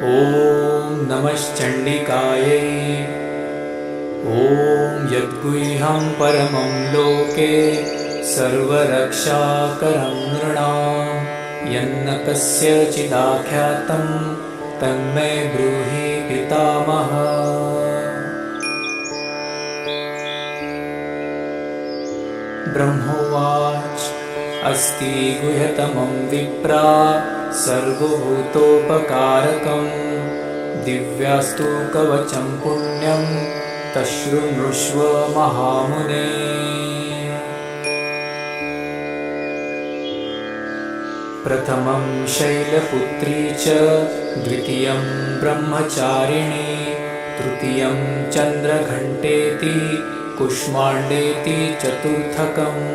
ॐ नमश्चण्डिकायै। ॐ यद्गुह्यं परमं लोके सर्वरक्षाकरं नृणां यन्न कस्यचिदाख्यातं तन्मे ब्रूहि पितामह। ब्रह्मोवाच अस्ति गुह्यतमं विप्रा सर्वभूतोपकारकं दिव्यास्तु कवचं पुण्यं तच्छृणुष्व महामुने। प्रथमं शैलपुत्री च द्वितीयं ब्रह्मचारिणी तृतीयं चन्द्रघण्टेति कुष्माण्डेति चतुर्थकम्।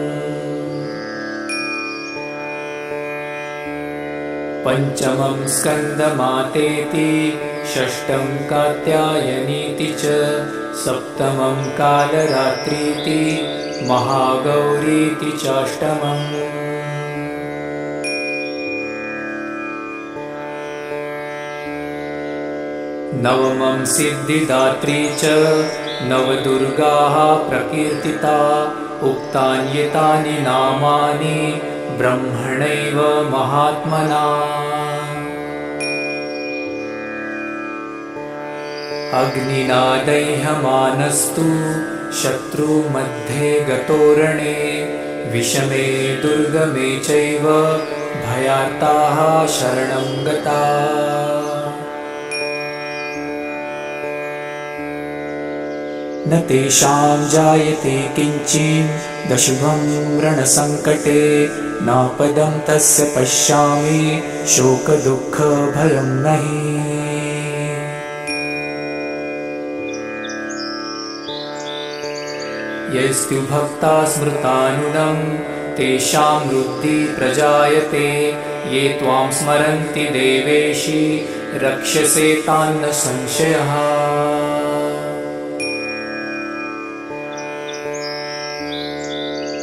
पञ्चमं स्कन्दमातेति षष्ठं कात्यायनीति च सप्तमं कालरात्रीति महागौरीति चाष्टमम्। नवमं सिद्धिदात्री च नवदुर्गाः प्रकीर्तिता उक्तान्येतानि नामानि ब्रह्मणैव महात्मना। अग्निना दह्यमानस्तु शत्रुमध्ये गतोरणे विषमे दुर्गमे चैव भयार्ताः शरणं गता। न तेषां जायते किञ्चिदशुभं रणसङ्कटे नापदं तस्य पश्यामि शोकदुःखभयं नहि। यैस्तु भक्ता स्मृतानुनं तेषां वृद्धिः प्रजायते ये त्वां स्मरन्ति देवेशि रक्ष्यसे तान् न संशयः।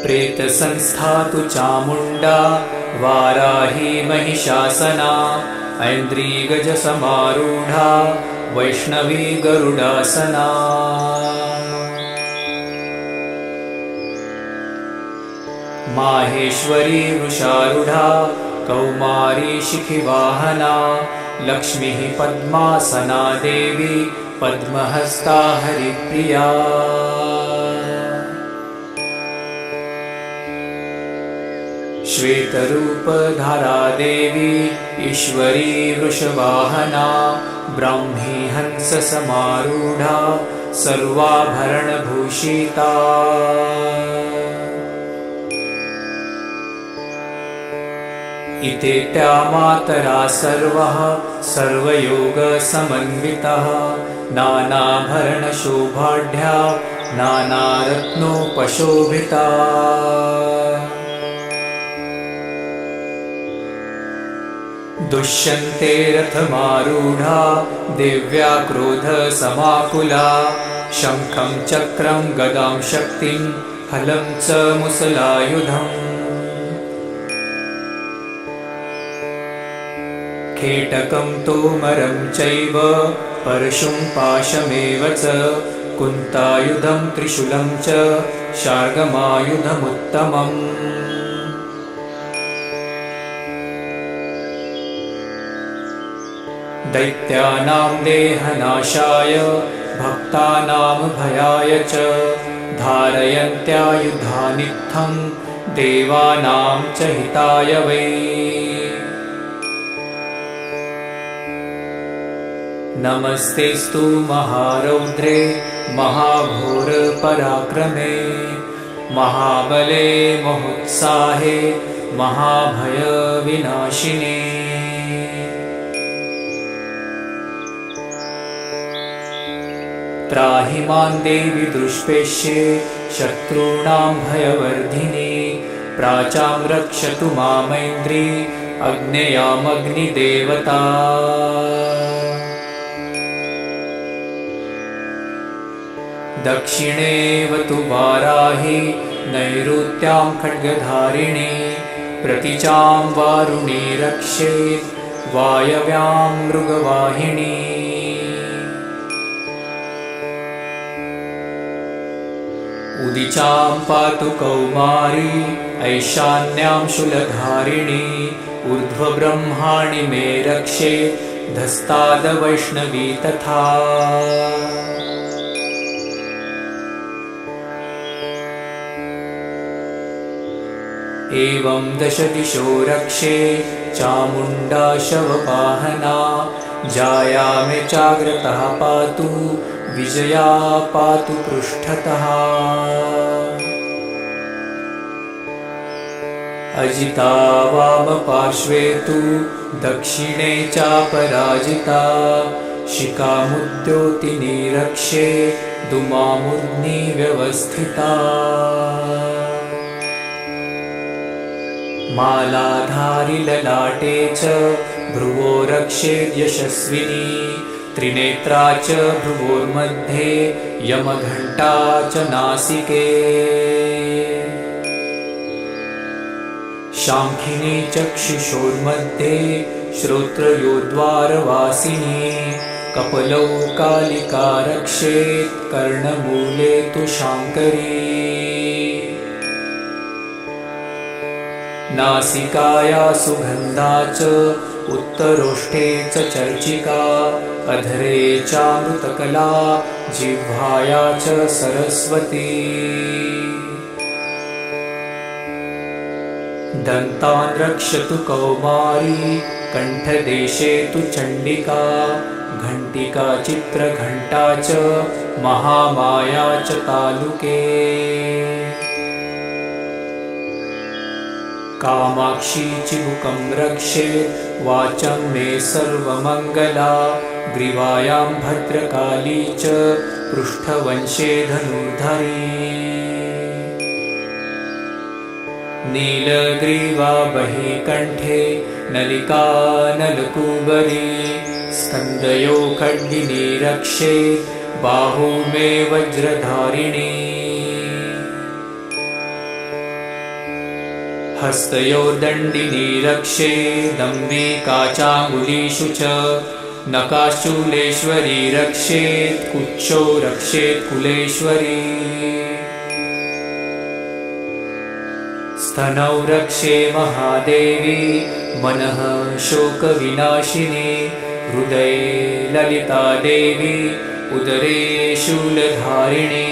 प्रेतसंस्था तु चामुण्डा वाराही महिषासना ऐन्द्रीगजसमारूढा वैष्णवी गरुडासना। माहेश्वरी वृषारूढा कौमारी शिखिवाहना लक्ष्मीः पद्मासना देवी पद्महस्ता हरिप्रिया। श्वेतरूपधारा देवी ईश्वरी वृषवाहना ब्राह्मी हंससमारूढा सर्वाभरणभूषिता। इतेत्या मातरा सर्वः सर्वयोगसमन्वितः नानाभरणशोभाढ्या नानारत्नोपशोभिता। दुष्यन्ते रथमारूढा दिव्या क्रोधसमाकुला शङ्खं चक्रं गदां शक्तिं हलं च मुसलायुधम्। खेटकं तोमरं चैव परशुं पाशमेव च कुन्तायुधं त्रिशूलं च शार्ङ्गमायुधमुत्तमम्। दैत्यानां देहनाशाय भक्तानां भयाय च धारयन्त्यायुधानित्थं देवानां च हिताय वै। नमस्तेस्तु महारौद्रे महाघोरपराक्रमे महाबले महोत्साहे महाभयविनाशिने। त्राहि मां देवि दुष्पेष्ये शत्रूणां भयवर्धिनी प्राचां रक्षतु मामैन्द्री अग्नेयामग्निदेवता। दक्षिणेवतु वाराहि नैऋत्यां खड्गधारिणी प्रतिचां वारुणी रक्षेत् वायव्यां मृगवाहिनी उदिचां पातु कौमारी ऐशान्यां शूलधारिणी ऊर्ध्वब्रह्माणि मे रक्षे धस्तादवैष्णवी तथा एवं दश दिशो रक्षे चामुण्डा शववाहना जाया मे चाग्रतः पातु विजया पातु पृष्ठतः अजिता वामपार्श्वे तु दक्षिणे चापराजिता शिखामुद्योतिनी रक्षे दुमामूर्ध्नि व्यवस्थिता मालाधारि ललाटे च भ्रुवो रक्षेद् यशस्विनी त्रिनेत्रा च भ्रुवोर्मध्ये यमघण्टा च नासिके शाङ्खिनी चक्षुषोर्मध्ये श्रोत्रयोद्वारवासिनी कपलौ कालिका रक्षेत् कर्णमूले तु शाङ्करी नासिकाया सुगन्धा च उत्तरोष्ठे च चर्चिका अधरे चामृतकला जिह्वाया च सरस्वती दन्तान् रक्षतु कौमारी कण्ठदेशे तु चण्डिका घण्टिका चित्रघण्टा च महामाया च तालुके कामाक्षी चिबुकं रक्षेत् वाचं मे सर्वमङ्गला ग्रीवायां भद्रकाली च पृष्ठवंशे धनुर्धरी नीलग्रीवा बहिकण्ठे नलिका नलकूबरी स्कन्दयो खड्गिनी रक्षेत् बाहू मे वज्रधारिणी हस्तयोर्दण्डिनी रक्षेदम्बिका चाङ्गुलीषु च नखाशूलेश्वरी रक्षेत् कुक्षौ रक्षेत् कुलेश्वरी स्तनौ रक्षे महादेवी मनः शोकविनाशिनी हृदये ललिता देवी उदरे शूलधारिणी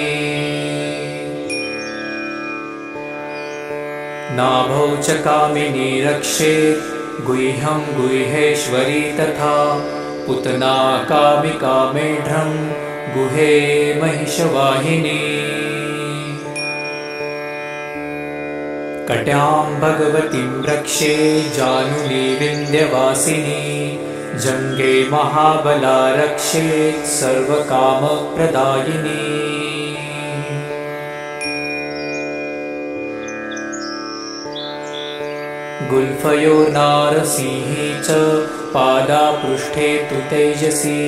नाभौ च कामिनी रक्षेत् गुह्यं गुह्येश्वरी तथा पुतना कामिका मेढ्रं गुहे महिषवाहिनी कट्यां भगवतीं रक्षे जानुनी विन्ध्यवासिनी जङ्गे महाबला रक्षेत् सर्वकामप्रदायिनी गुल्फयोर्नारसिंही च पादापृष्ठे तु तेजसी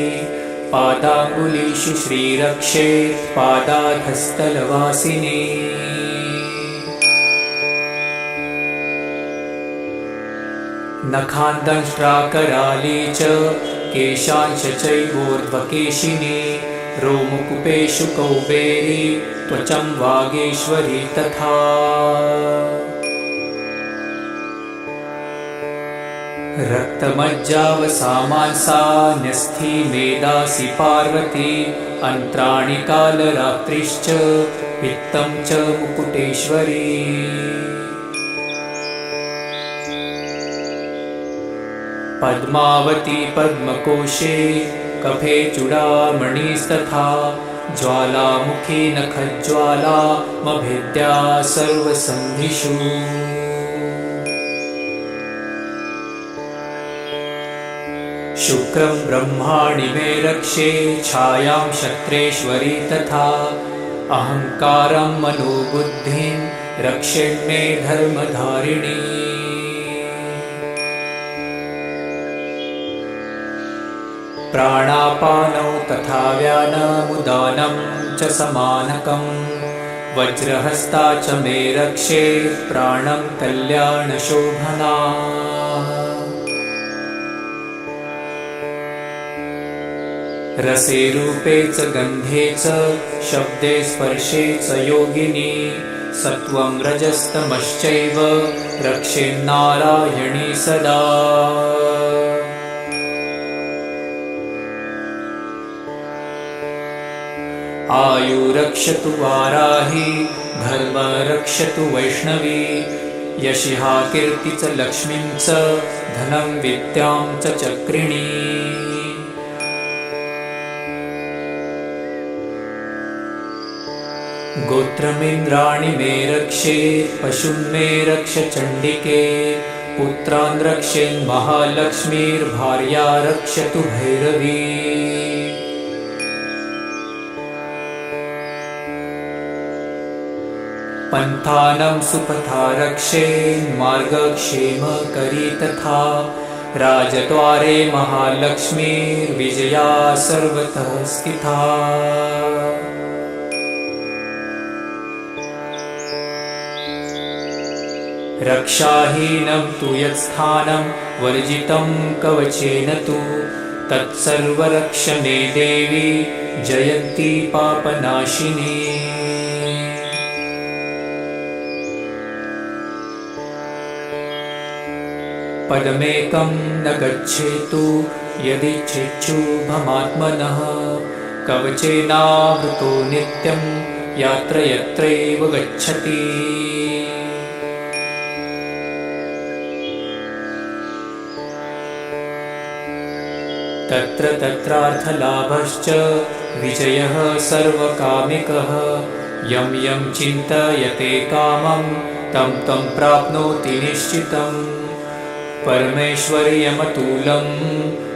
पादाङ्गुलीषु श्रीरक्षेत् पादाधस्तलवासिनी नखान्दंष्ट्राकराली च केशांश चैवोर्ध्वकेशिनी रोमकूपेषु कौबेरी त्वचं वागेश्वरी तथा रक्तमज्जावसामांसा न्यस्थी मेदासि पार्वती अन्त्राणि कालरात्रिश्च पित्तं च मुकुटेश्वरी पद्मावती पद्मकोशे कफे चूडामणिस्तथा ज्वालामुखी नखज्वाला मभेद्या सर्वसन्धिषु शुक्रं ब्रह्माणि मे रक्षे छायां क्षत्रेश्वरी तथा अहङ्कारं मनोबुद्धिं रक्षेन्मे धर्मधारिणी प्राणापानौ तथा व्यानमुदानं च समानकं वज्रहस्ता च मे रक्षे प्राणं कल्याणशोभना रसे रूपे च गन्धे च शब्दे स्पर्शे च योगिनी सत्वं रजस्तमश्चैव रक्षेन्नारायणी सदा। आयु रक्षतु वाराही धर्म रक्षतु वैष्णवी यशिहा कीर्ति च लक्ष्मीं च धनं विद्यां च चक्रिणी। गोत्रमिन्द्राणि मे रक्षे पशून् मे रक्ष चण्डिके पुत्रान् रक्षेन्महालक्ष्मीर्भार्या रक्षतु भैरवी। पन्थानं सुपथा रक्षेन्मार्गक्षेम करी तथा राजद्वारे महालक्ष्मीर्विजया सर्वतः स्थिता। रक्षाहीनं तु यत्स्थानं वर्जितं कवचेन तु तत्सर्वरक्ष मे देवी जयन्ती पापनाशिनी। पदमेकं न गच्छेतु यदिच्छेच्छुभमात्मनः कवचेनावृतो नित्यं यत्र यत्रैव गच्छति। तत्र तत्रार्थलाभश्च विजयः सर्वकामिकः यं यं चिन्तयते कामं तं तं प्राप्नोति निश्चितम्। परमेश्वर्यमतुलं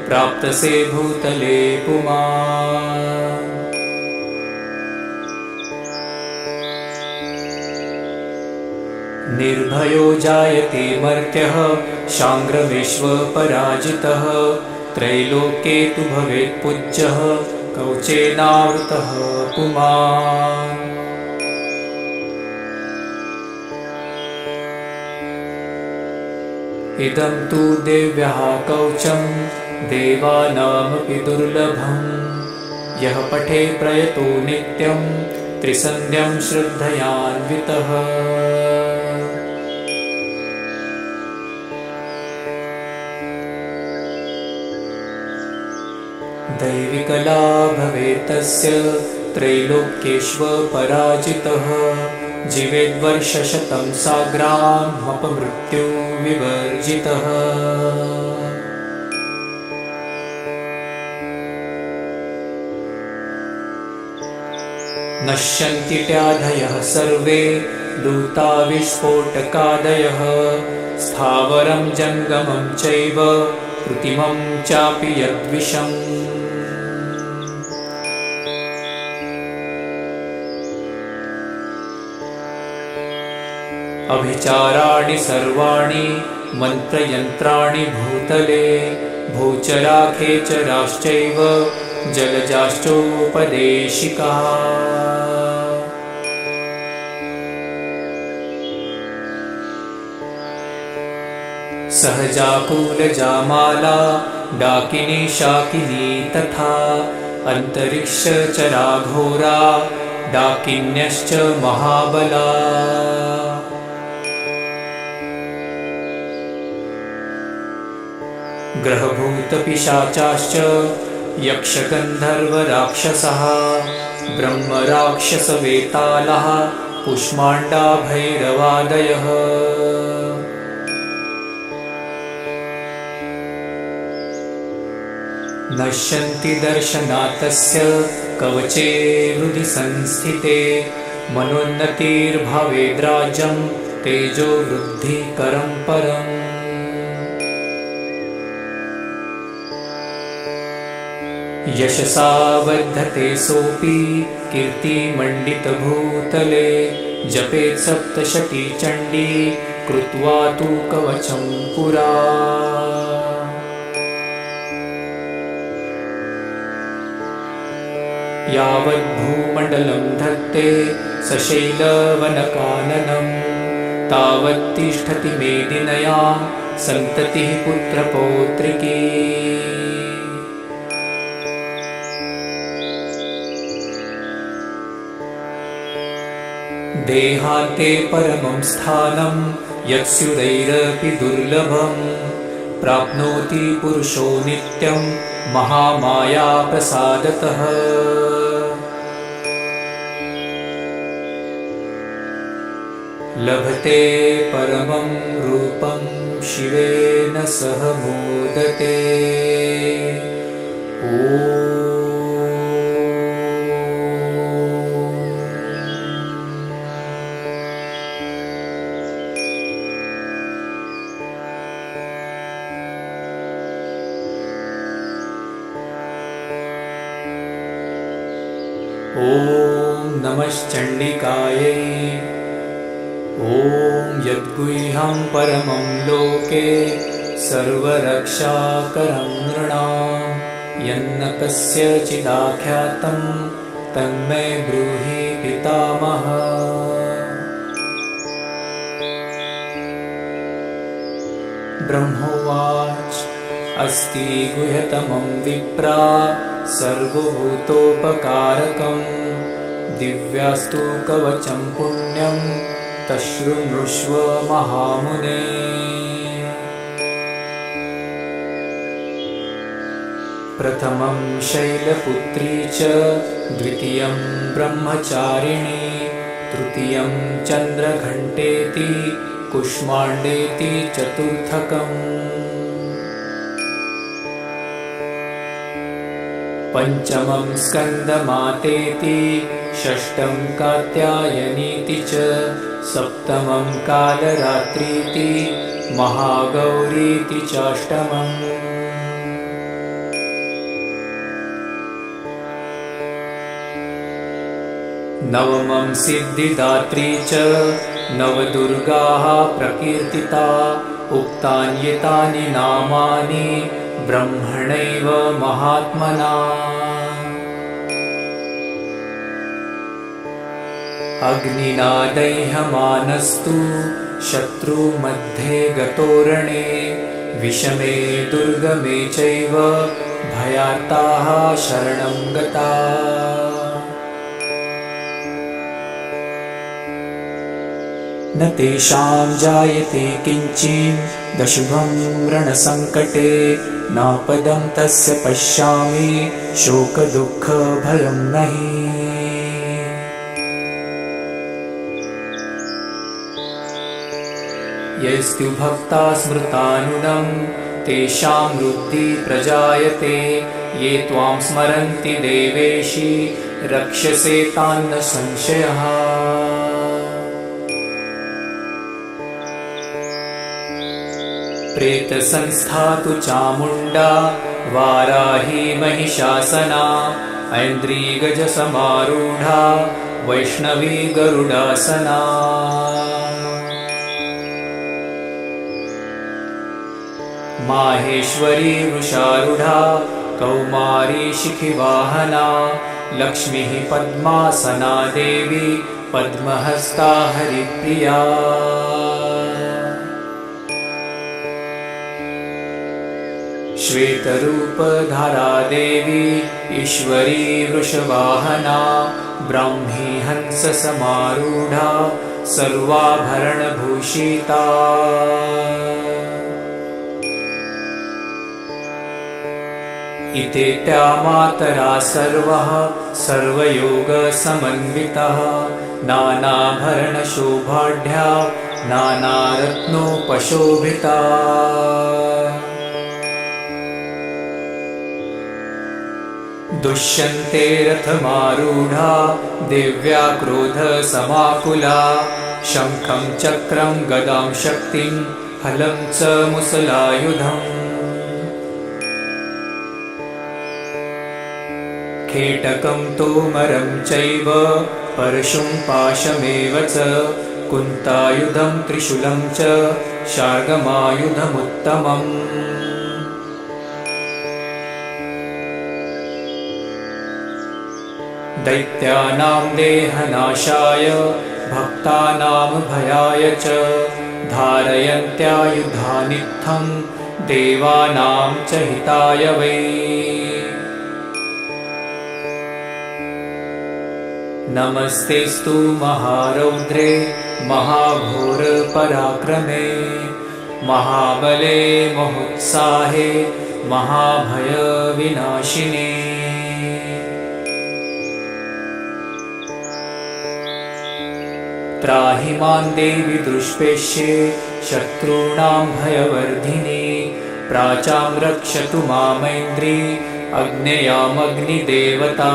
प्राप्तसे भूतले पुमान्। निर्भयो जायते मर्त्यः शाङ्ग्रमेश्वपराजितः त्रैलोक्ये तु भवेत् पूज्यः कवचेनावृतः पुमान्। इदं तु देव्यः कवचं देवानामपि दुर्लभं यः पठे प्रयतो नित्यं त्रिसन्ध्यं श्रद्धयान्वितः। दैविकला भवेत् तस्य त्रैलोक्येष्वपराजितः जीवेद्वर्षशतं साग्रामपमृत्युं विवर्जितः। नश्यन्ति व्याधयः सर्वे लूता विस्फोटकादयः स्थावरं जङ्गमं चैव कृत्रिमं चापि यद्विषम्। अभिचाराणि सर्वाणि मन्त्रयन्त्राणि भूतले भूचराखेचराश्चैव जलजाश्चोपदेशिकाः। सहजाकुलजामाला डाकिनी शाकिनी तथा अन्तरिक्षचराघोरा डाकिन्यश्च महाबला। ग्रहभूतपिशाचाश्च यक्षगन्धर्वराक्षसः ब्रह्मराक्षसवेतालः कुष्माण्डा भैरवादयः। नश्यन्ति दर्शनातस्य कवचे हृदि संस्थिते मनोन्नतिर्भवेद्राज्यं तेजो वृद्धिकरं परम्। यशसा वर्धते सोऽपि कीर्तिमण्डितभूतले जपेत् सप्तशती चण्डी कृत्वा तु कवचं पुरा। यावद्भूमण्डलं धत्ते सशैलवनकाननं तावत्तिष्ठति मेदिनयां सन्ततिः पुत्रपौत्रिकी। देहान्ते परमं स्थानं यत्स्युदैरपि दुर्लभं प्राप्नोति पुरुषो नित्यं महामाया प्रसादतः। लभते परमं रूपं शिवेन सह मोदते। ॐ नमश्चण्डिकायै। ॐ यद्गुह्यं परमं लोके सर्वरक्षाकरं नृणां यन्न कस्यचिदाख्यातं तन्मे ब्रूहि पितामह। ब्रह्मोवाच अस्ति गुह्यतमं विप्रा सर्वभूतोपकारकं दिव्यास्तु कवचं पुण्यं तशृणुष्व महामुने। प्रथमं शैलपुत्री च द्वितीयं ब्रह्मचारिणी तृतीयं चन्द्रघण्टेति कुष्माण्डेति चतुर्थकम्। पञ्चमं स्कन्दमातेति षष्ठं कात्यायनीति च सप्तमं कालरात्रीति महागौरीति चाष्टमम्। नवमं सिद्धिदात्री च नवदुर्गाः प्रकीर्तिता उक्तान्येतानि नामानि ब्रह्मणैव महात्मना। अग्निना दह्यमानस्तु शत्रुमध्ये गतोरणे विषमे दुर्गमे चैव भयार्ताः शरणं गता। न तेषां जायते किञ्चिदशुभं रणसङ्कटे नापदं तस्य पश्यामि शोकदुःखभयं नहि। यैस्तु भक्ता स्मृतानुनं तेषां वृद्धि प्रजायते ये त्वां स्मरन्ति देवेशि रक्षसे तान्न संशयः। प्रेतसंस्था तु चामुण्डा वाराही महिषासना ऐन्द्रीगजसमारूढा वैष्णवी गरुडासना। माहेश्वरी वृषारूढा कौमारी शिखिवाहना लक्ष्मीः पद्मासना देवी पद्महस्ता हरिप्रिया। श्वेतरूपधारा देवी ईश्वरी वृषवाहना ब्राह्मी हंससमारूढा सर्वाभरणभूषिता। इतेत्या मातरा सर्वः सर्वयोगसमन्वितः नानाभरणशोभाढ्या नानारत्नोपशोभिता। दुष्यन्ते रथमारूढा दिव्या क्रोधसमाकुला शङ्खं चक्रं गदां शक्तिं हलं च मुसलायुधम्। खेटकं तोमरं चैव परशुं पाशमेव च कुन्तायुधं त्रिशूलं च शार्गमायुधमुत्तमम्। दैत्यानां देहनाशाय भक्तानां भयाय च धारयन्त्यायुधानित्थं देवानां च हिताय वै। नमस्तेस्तु महारौद्रे महाघोरपराक्रमे महाबले महोत्साहे महाभयविनाशिने। त्राहि मां देवि दुष्पेष्ये शत्रूणां भयवर्धिनि। प्राचां रक्षतु मामैन्द्री अग्नेयामग्निदेवता।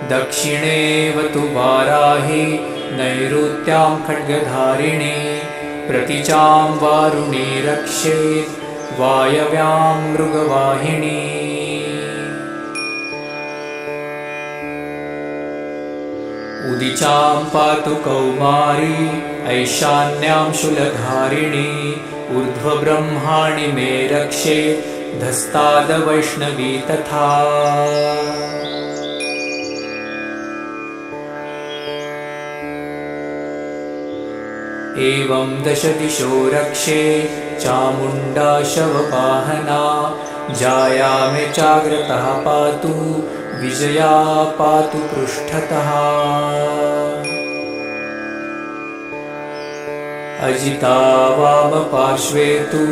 दक्षिणेवतु वाराहि नैऋत्यां खड्गधारिणी। प्रतीचां वारुणी रक्षेत् वायव्यां मृगवाहिनी। उदिचां पातु कौमारी ऐशान्यां शूलधारिणी। ऊर्ध्वब्रह्माणि मे रक्षेत् धस्तादवैष्णवी तथा। एवं दशदिशो रक्षे चामुण्डा शववाहना। जायामे चाग्रतः पातु विजया पातु पृष्ठतः। अजिता वामपार्श्वे तु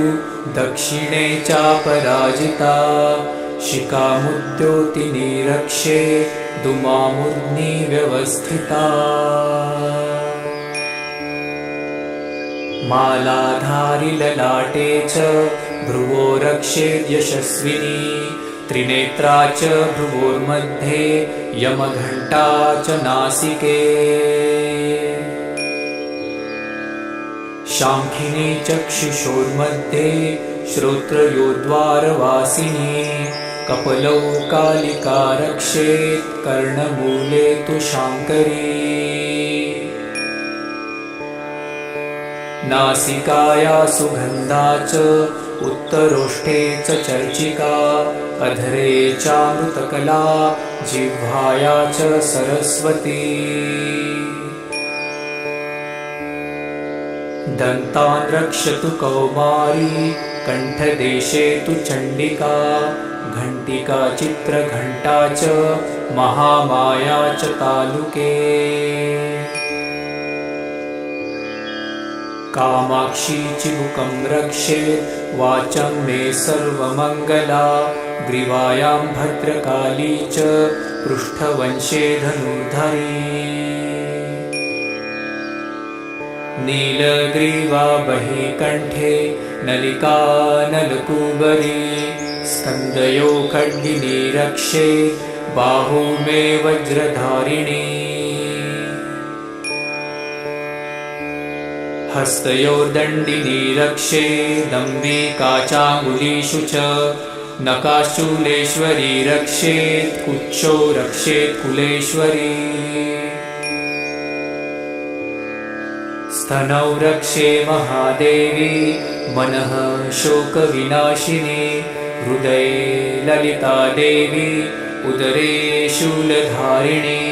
दक्षिणे चापराजिता। शिखामुद्योतिनी रक्षे दुमामूर्ध्नि व्यवस्थिता। मालाधारि ललाटे च भ्रुवो रक्षेत् यशस्विनी। त्रिनेत्रा च भ्रुवोर्मध्ये यमघण्टा च नासिके। शाङ्खिनी चक्षुषोर्मध्ये श्रोत्रयोद्वारवासिनी। कपलौ कालिका रक्षेत् कर्णमूले तु शाङ्करी। नासिकाया सुगन्धा च उत्तरोष्ठे च चर्चिका। अधरे चामृतकला जिह्वाया च सरस्वती। दन्तान् रक्षतु कौमारी कण्ठदेशे तु चण्डिका। घण्टिका चित्रघण्टा च महामाया च तालुके। कामाक्षी चिबुकं रक्षेत् वाचं मे सर्वमङ्गला। ग्रीवायां भद्रकाली च पृष्ठवंशे धनुर्धरी। नीलग्रीवा बहिकण्ठे नलिका नलकूबरी। स्कन्दयो खड्गिनी रक्षेत् बाहू मे वज्रधारिणी। हस्तयोर्दण्डिनी रक्षेदम्बिका चाङ्गुलीषु च। नखाशूलेश्वरी रक्षेत् कुक्षौ रक्षेत् कुलेश्वरी। स्तनौ रक्षे महादेवी मनः शोकविनाशिनी। हृदये ललिता देवी उदरे शूलधारिणी।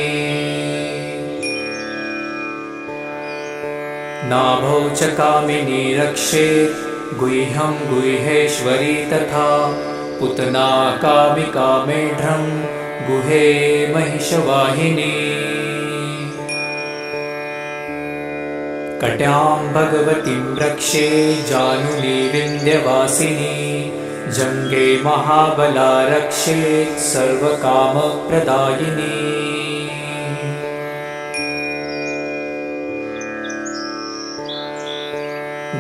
नाभौ च कामिनी रक्षेत् गुह्यं गुह्येश्वरी तथा। पुतना कामिका मेढ्रं गुहे महिषवाहिनी। कट्यां भगवतीं रक्षे जानुनी विन्ध्यवासिनी। जङ्गे महाबला रक्षेत् सर्वकामप्रदायिनी।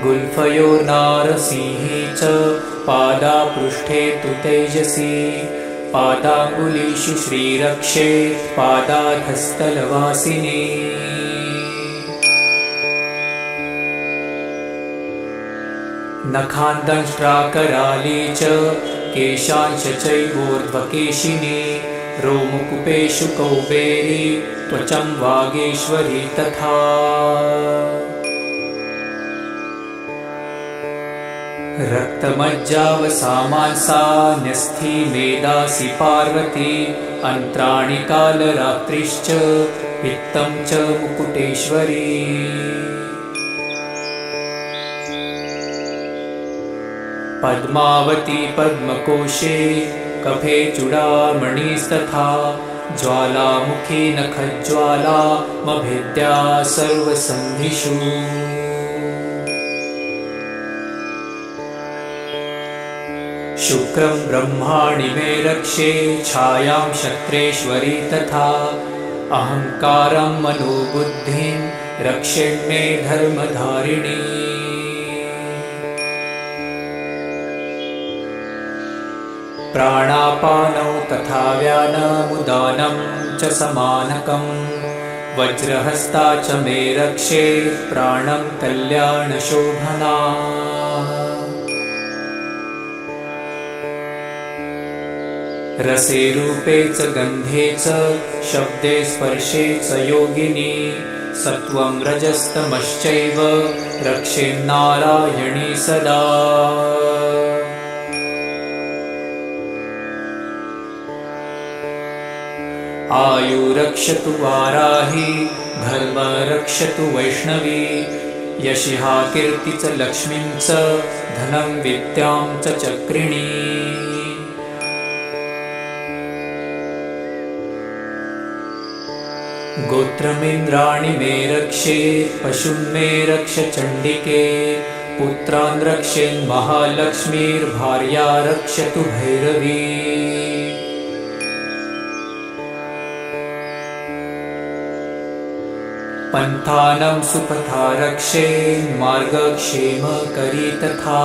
गुल्फयोर्नारसिंही च पादा पृष्ठे तु तेजसी। पादाङ्गुलीषु श्रीरक्षेत् पादाधस्तलवासिनी। नखान्दंष्ट्राकराली च केशांश चैवोर्ध्वकेशिनी। रोमकूपेषु कौबेरी त्वचं वागेश्वरी तथा। रक्तमज्जावसामांसा न्यस्थी मेदासि पार्वती। अन्त्राणि कालरात्रिश्च पित्तं च मुकुटेश्वरी। पद्मावती पद्मकोशे कफे चूडामणिस्तथा ज्वालामुखी नखज्वालामभिद्या सर्वसन्धिषु शुक्रं ब्रह्माणि मे रक्षे छायां क्षत्रेश्वरी तथा अहंकारं मनोबुद्धिं रक्षेन्मे धर्मधारिणी प्राणापानौ तथा व्यानमुदानं च समानकं वज्रहस्ता च मे रक्षे प्राणं कल्याणशोभना रसे रूपे च गन्धे च शब्दे स्पर्शे च योगिनी सत्वं रजस्तमश्चैव रक्षेन्नारायणी सदा आयु रक्षतु वाराही धर्म रक्षतु वैष्णवी यशिहा कीर्ति च लक्ष्मीं च धनं विद्यां च चक्रिणी गोत्रमिन्द्राणि मे रक्षे पशुं मे रक्ष चण्डिके पुत्रान् रक्षेन्महालक्ष्मीर्भार्या रक्षतु भैरवी पन्थानं सुपथा रक्षेन्मार्गक्षेमकरी तथा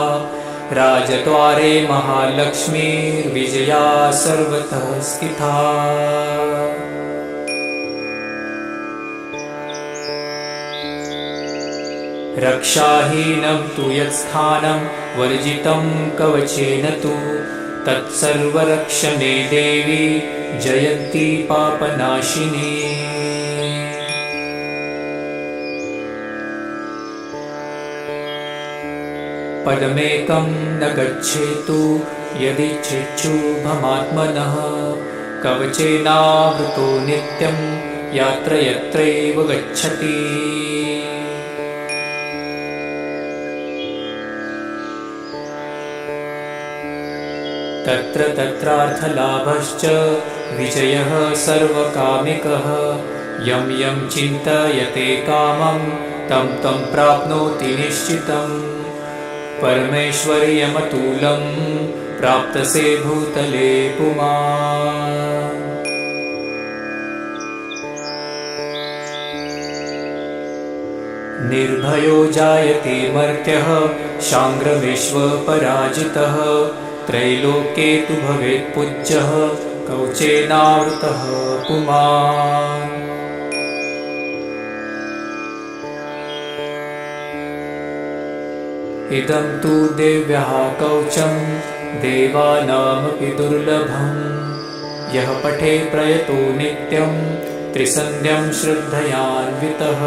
राजद्वारे महालक्ष्मीर्विजया सर्वतः स्थिता रक्षाहीनं तु यत्स्थानं वर्जितं कवचेन तु तत्सर्वरक्ष मे देवी जयन्ती पापनाशिनी पदमेकं न गच्छेतु यदिच्छेच्छुभमात्मनः कवचेनावृतो नित्यं यत्र यत्रैव गच्छति तत्र तत्रार्थलाभश्च विजयः सर्वकामिकः यं यं चिन्तयते कामं तं तं प्राप्नोति निश्चितम् परमेश्वर्यमतुलं प्राप्तसे भूतले पुमान् निर्भयो जायते मर्त्यः शाङ्ग्रविश्वपराजितः त्रैलोक्ये तु भवेत् पूज्यः कवचेनावृतः पुमान् इदं तु देव्यः कवचं देवानामपि दुर्लभं यः पठे प्रयतो नित्यं त्रिसन्ध्यं श्रद्धयान्वितः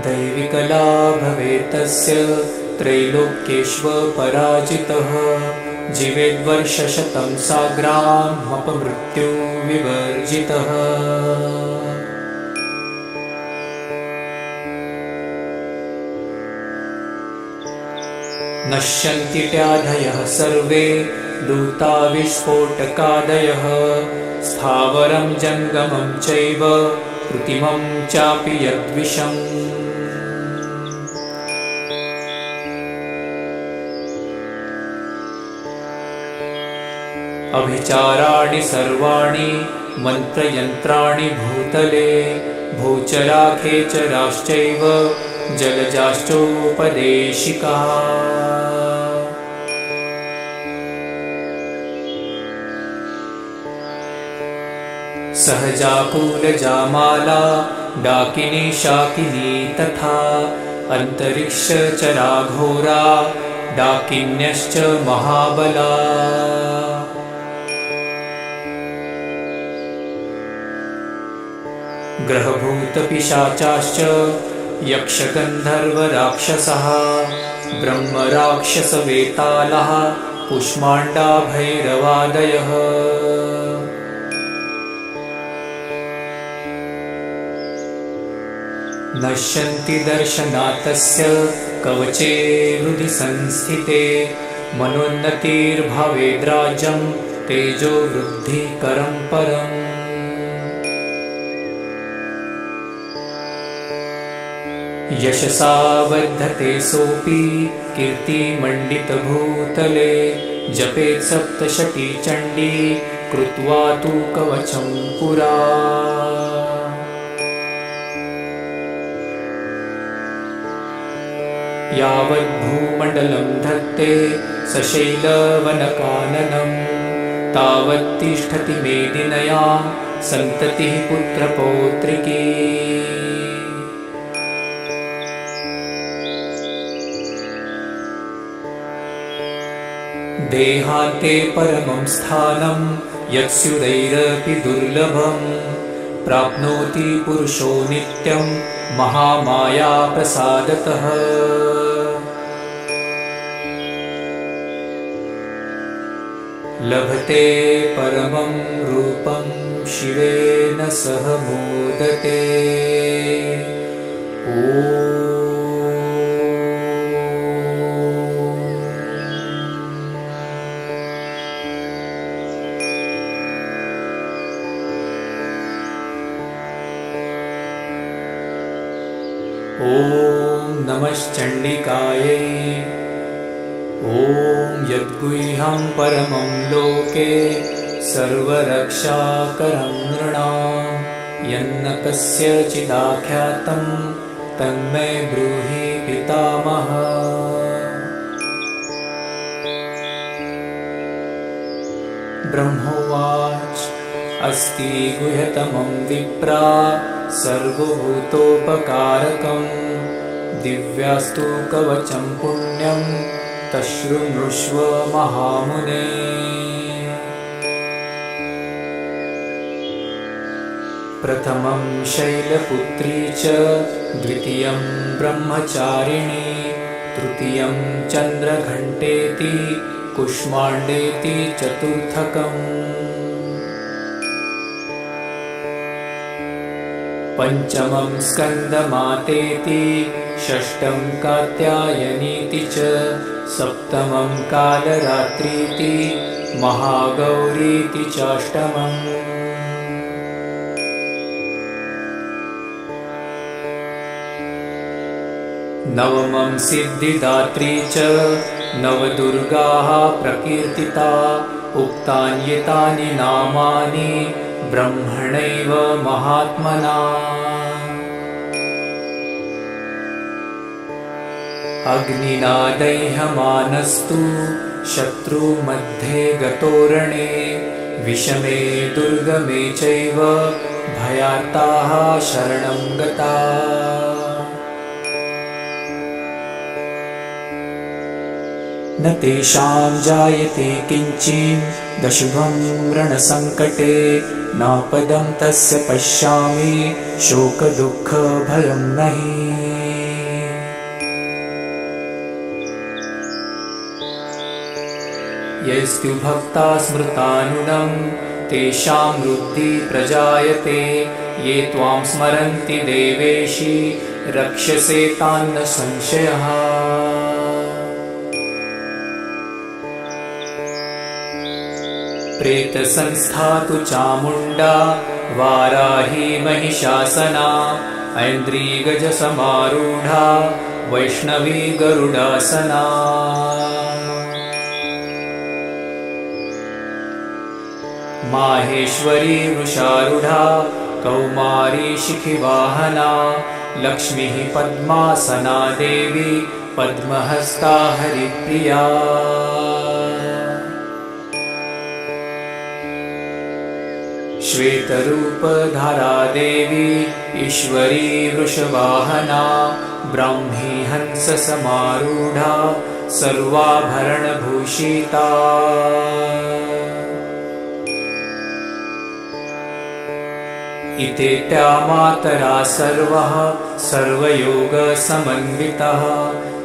दैविकला भवेत् तस्य त्रैलोक्येष्वपराजितः जीवेद्वर्षशतं साग्रामपमृत्यु विवर्जितः नश्यन्ति त्याधयः सर्वे दूता विस्फोटकादयः स्थावरं जङ्गमं चैव कृत्रिमं चापि यद्विषम् अभिचाराणि सर्वाणि मन्त्रयन्त्राणि भूतले भूचराखेचराश्चैव जलजाश्चोपदेशिकाः सहजाकुलजामाला डाकिनी शाकिनी तथा अन्तरिक्षचराघोरा डाकिन्यश्च महाबला ग्रहभूतपिशाचाश्च यक्षगन्धर्वराक्षसः ब्रह्मराक्षसवेतालः कुष्माण्डाभैरवादयः नश्यन्ति दर्शनातस्य कवचे हृदि संस्थिते मनोन्नतिर्भवेद्राज्यं तेजो वृद्धिकरं परम्। यशसा वर्धते सोऽपि कीर्तिमण्डितभूतले जपेत् सप्तशती चण्डी कृत्वा तु कवचं पुरा। यावद्भूमण्डलं धत्ते सशैलवनकाननं तावत् तिष्ठति मेदिन्यां सन्ततिः पुत्रपौत्रिकी। देहान्ते परमं स्थानं यत्स्युदैरपि दुर्लभं प्राप्नोति पुरुषो नित्यं महामाया प्रसादतः। लभते परमं रूपं शिवेन सह मोदते। ॐ नमश्चण्डिकायै। ॐ यद्गुह्यं परमं लोके सर्वरक्षाकरं नृणां यन्न कस्यचिदाख्यातं तन्मे ब्रूहि पितामह। ब्रह्मोवाच अस्ति गुह्यतमं विप्रा सर्वभूतोपकारकं दिव्यास्तु कवचं पुण्यं तशृणुष्व महामुने। प्रथमं शैलपुत्री च द्वितीयं ब्रह्मचारिणी तृतीयं चन्द्रघण्टेति कुष्माण्डेति चतुर्थकम्। पञ्चमं स्कन्दमातेति षष्ठं कात्यायनीति च सप्तमं कालरात्रीति महागौरीति चाष्टमम्। नवमं सिद्धिदात्री च नवदुर्गाः प्रकीर्तिता उक्तान्येतानि नामानि ब्रह्मणैव महात्मना। अग्निना दह्यमानस्तु शत्रुमध्ये गतोरणे विषमे दुर्गमे चैव भयार्ताः शरणं गता। न तेषां जायते किञ्चिदशुभं रणसङ्कटे नापदं तस्य पश्यामि शोकदुःखभयं नहि। यस्तु भक्ता स्मृतानुनं तेषां वृद्धिः प्रजायते ये त्वां स्मरन्ति देवेशि रक्षसे तान् न संशयः। प्रेतसंस्था तु चामुण्डा वाराही महिषासना ऐन्द्रीगजसमारूढा वैष्णवी गरुडासना। माहेश्वरी वृषारूढा कौमारी शिखिवाहना लक्ष्मीः पद्मासना देवी पद्महस्ता हरिप्रिया। श्वेतरूपधरा देवी ईश्वरी वृषवाहना ब्राह्मी हंससमारूढा सर्वाभरणभूषिता। इत्येता मातरा सर्वः सर्वयोगसमन्वितः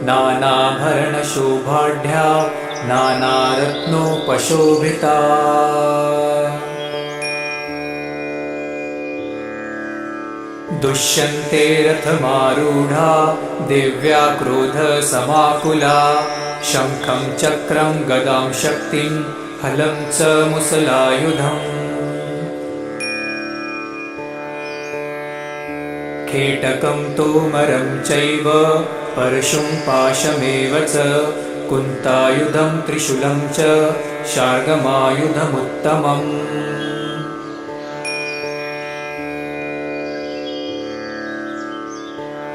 नानाभरणशोभाढ्या नानारत्नोपशोभिता। दुष्यन्ते रथमारूढा दिव्या क्रोधसमाकुला शङ्खं चक्रं गदां शक्तिं हलं च मुसलायुधम् खेटकं तोमरं चैव परशुं पाशमेव च कुन्तायुधं त्रिशूलं च शार्ङ्गमायुधमुत्तमम्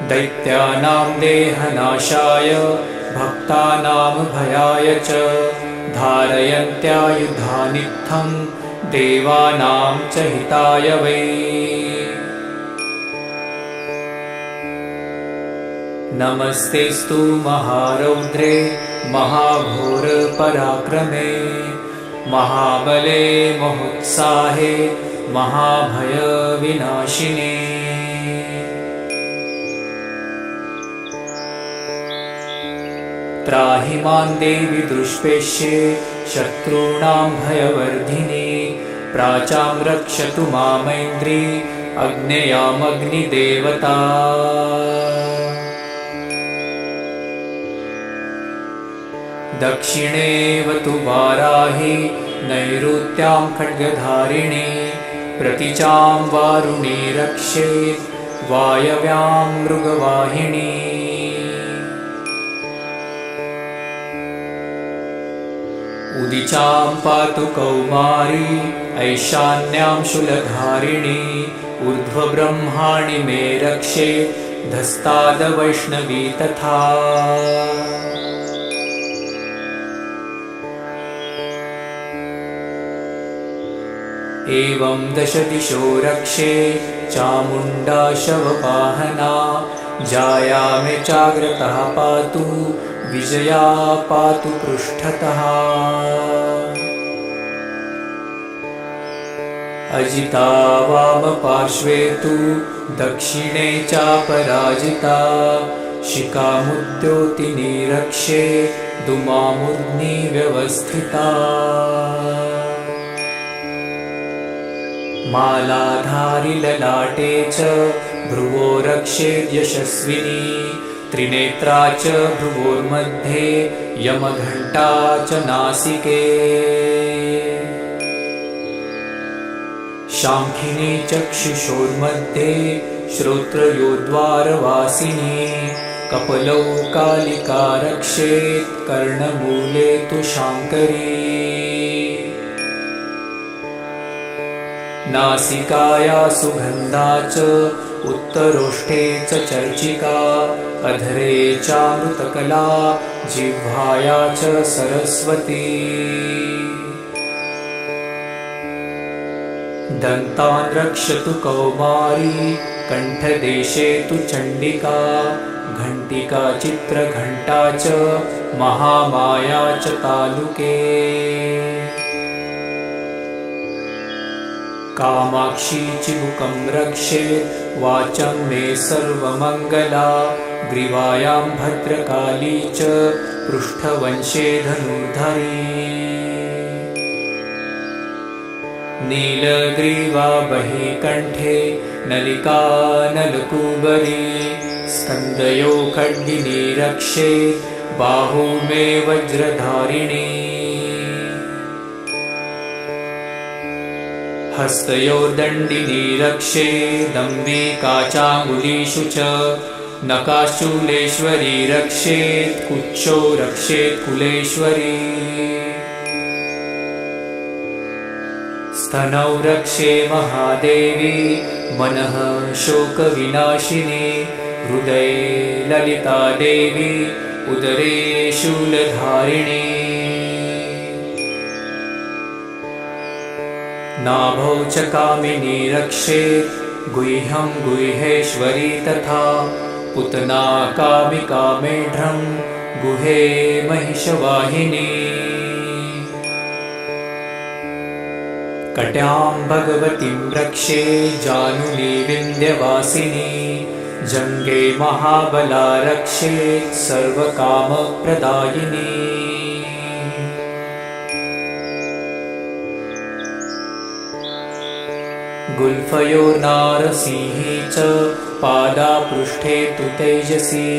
दैत्यानां देहनाशाय भक्तानां भयाय च धारयन्त्यायुधानित्थं देवानां च हिताय वै नमस्तेस्तु महारौद्रे महाघोरपराक्रमे महाबले महोत्साहे महाभयविनाशिने त्राहि मां देवि दुष्पेष्ये शत्रूणां भयवर्धिनी प्राचां रक्षतु मामैन्द्री अग्नेयामग्निदेवता दक्षिणेवतु वाराहि नैऋत्यां खड्गधारिणी प्रतिचां वारुणी रक्षेत् वायव्यां मृगवाहिनी उदिचां पातु कौमारी ऐशान्यां शूलधारिणी ऊर्ध्वब्रह्माणि मे रक्षेत् धस्तादवैष्णवी तथा एवं दशदिशो रक्षे चामुण्डा शववाहना जायामे चाग्रतः पातु विजया पातु पृष्ठतः अजिता वामपार्श्वे तु दक्षिणे चापराजिता शिखामुद्योतिनी रक्षे दुमामूर्ध्नि व्यवस्थिता मालाधारि ललाटे च भ्रुवो रक्षेत् यशस्विनी त्रिनेत्रा च भ्रुवोर्मध्ये यमघण्टा च नासिके शाङ्खिनी चक्षुषोर्मध्ये श्रोत्रयोद्वारवासिनी कपलौ कालिका रक्षेत् कर्णमूले तु शाङ्करी नासिकाया सुगन्धा च उत्तरोष्ठे च चर्चिका अधरे चामृतकला जिह्वाया च सरस्वती दन्तान् रक्षतु कौमारी कण्ठदेशे तु चण्डिका घण्टिका चित्रघण्टा च महामाया च तालुके कामाक्षी चिबुकं रक्षेत् वाचं मे सर्वमङ्गला ग्रीवायां भद्रकाली च पृष्ठवंशे धनुर्धरी नीलग्रीवा बहिकण्ठे नलिका नलकूबरी स्कन्दयो खड्गिनी रक्षेत् बाहू मे वज्रधारिणी हस्तयोर्दण्डिनी रक्षेदम्बिका चाङ्गुलीषु च नकाशूलेश्वरी रक्षेत् कुक्षौ रक्षेत् कुलेश्वरी स्तनौ रक्षे महादेवी मनः शोकविनाशिनी हृदये ललिता देवी उदरे शूलधारिणी नाभौ च कामिनी रक्षेत् गुह्यं गुह्येश्वरी तथा पुतना कामिका मेढ्रं गुहे महिषवाहिनी कट्यां भगवतीं रक्षे जानुनी विन्ध्यवासिनी जङ्गे महाबला रक्षेत् सर्वकामप्रदायिनी गुल्फयोर्नारसिंहे च पादापृष्ठे तु तेजसी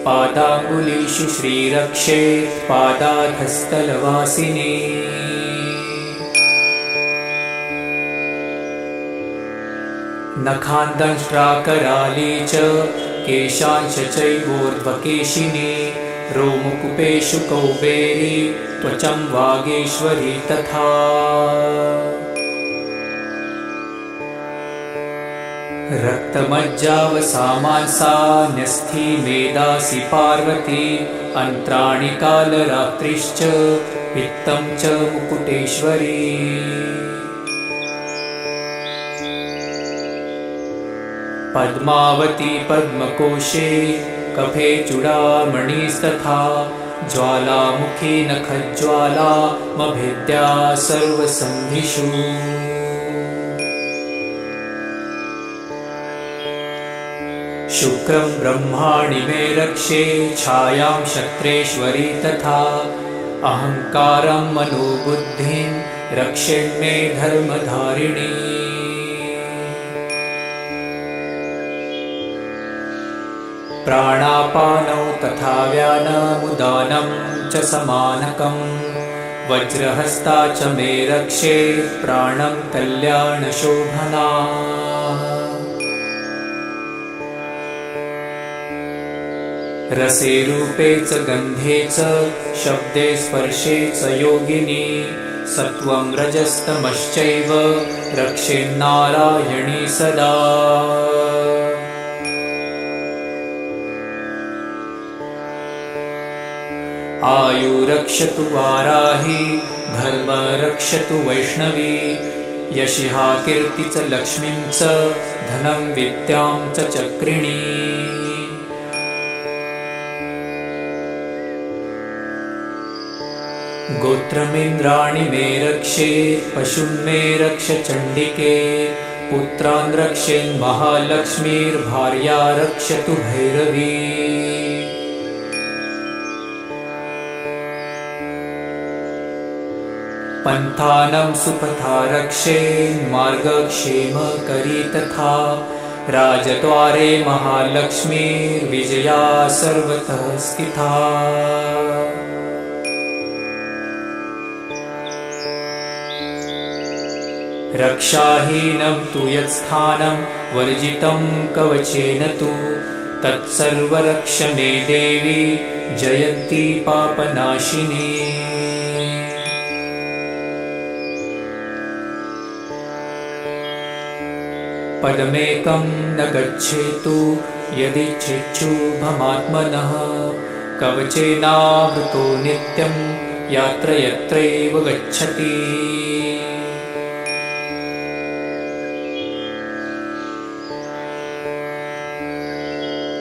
पादाङ्गुलीषु श्रीरक्षे पादाधस्तलवासिनी नखान्दंष्ट्राकराली च केशांश चैवोर्ध्वकेशिनी रोमकूपेषु कौबेरी त्वचं वागीश्वरी तथा रक्तमज्जावसामांसा न्यस्थी मेदासि पार्वती अन्त्राणि कालरात्रिश्च पित्तं च मुकुटेश्वरी पद्मावती पद्मकोशे कफे चूडामणिस्तथा ज्वालामुखी नखज्वालामभिद्या सर्वसन्धिषु शुक्रं ब्रह्माणि मे रक्षे छायां शक्रेश्वरी तथा अहङ्कारं मनोबुद्धिं रक्षेन्मे धर्मधारिणी प्राणापानौ तथा व्यानमुदानं च समानकं वज्रहस्ता च मे रक्षे प्राणं कल्याणशोभना रसे रूपे च गन्धे च शब्दे स्पर्शे च योगिनी सत्त्वं रजस्तमश्चैव रक्षेन्नारायणी सदा आयु रक्षतु वाराही धर्म रक्षतु वैष्णवी यशिहा कीर्ति च लक्ष्मीं च धनं विद्यां च चक्रिणी गोत्रमिन्द्राणि मे रक्षे पशून् मे रक्ष चण्डिके पुत्रान् रक्षेन्महालक्ष्मीर्भार्या रक्षतु भैरवी पन्थानं सुपथा रक्षेन्मार्गक्षेमकरी तथा राजद्वारे महालक्ष्मीर्विजया सर्वतः स्थिता रक्षाहीनं तु यत्स्थानं वर्जितं कवचेन तु तत्सर्वरक्ष मे देवी जयन्ती पापनाशिनी पदमेकं न गच्छेतु यदिच्छेच्छुभमात्मनः कवचेनावृतो नित्यं यत्र यत्रैव गच्छति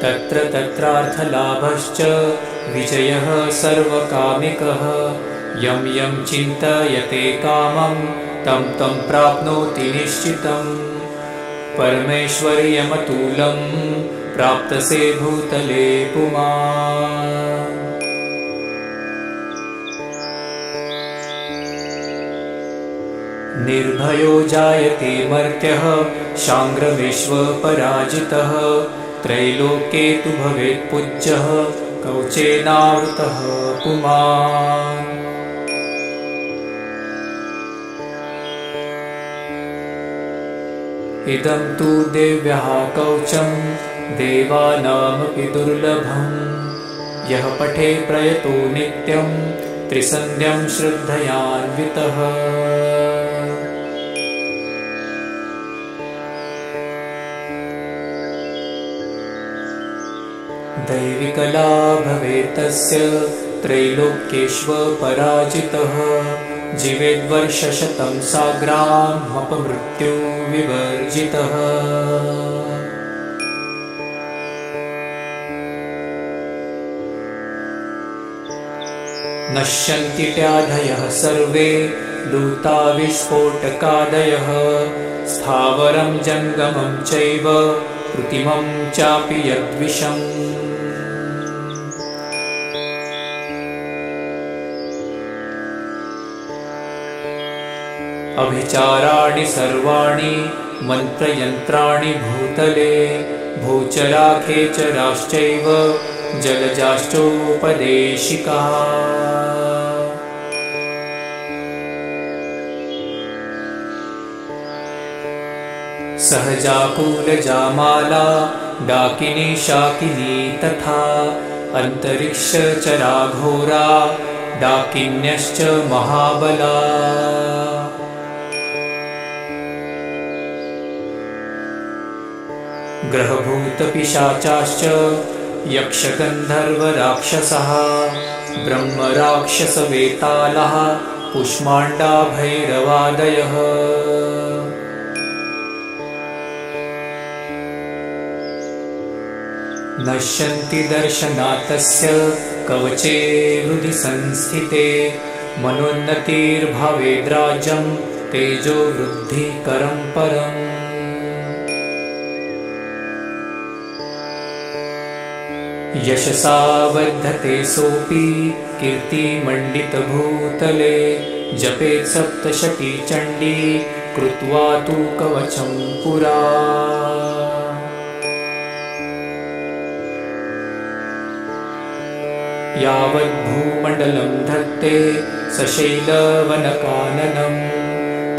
तत्र तत्रार्थलाभश्च विजयः सर्वकामिकः यं यं चिन्तयते कामं तं तं प्राप्नोति निश्चितम् परमेश्वर्यमतुलं प्राप्तसे भूतले पुमान् निर्भयो जायते मर्त्यः शाङ्ग्रविश्वपराजितः त्रैलोक्ये तु भवेत् पूज्यः कवचेनावृतः पुमान् इदं तु देव्यः कवचं देवानामपि दुर्लभं यः पठे प्रयतो नित्यं त्रिसन्ध्यं श्रद्धयान्वितः दैविकला भवेत् तस्य त्रैलोक्येष्वपराजितः जीवेद्वर्षशतं साग्रामपमृत्युविवर्जितः नश्यन्ति त्याधयः सर्वे लूता विस्फोटकादयः स्थावरं जङ्गमं चैव कृत्रिमं चापि यद्विषम् अभिचाराणि सर्वाणि मन्त्रयन्त्राणि भूतले भूचराखेचराश्चैव जलजाश्चोपदेशिकाः सहजाकुलजामाला डाकिनी शाकिनी तथा अन्तरिक्षचराघोरा डाकिन्यश्च महाबला ग्रहभूतपिशाचाश्च यक्षगन्धर्वराक्षसः ब्रह्मराक्षसवेतालः कुष्माण्डा भैरवादयः नश्यन्ति दर्शनातस्य कवचे हृदि संस्थिते मनोन्नतिर्भवेद्राज्यं तेजो वृद्धिकरं परम् यशसा वर्धते सोऽपि कीर्तिमण्डितभूतले जपेत् सप्तशती चण्डी कृत्वा तु कवचं पुरा यावद्भूमण्डलं धत्ते सशैलवनकाननं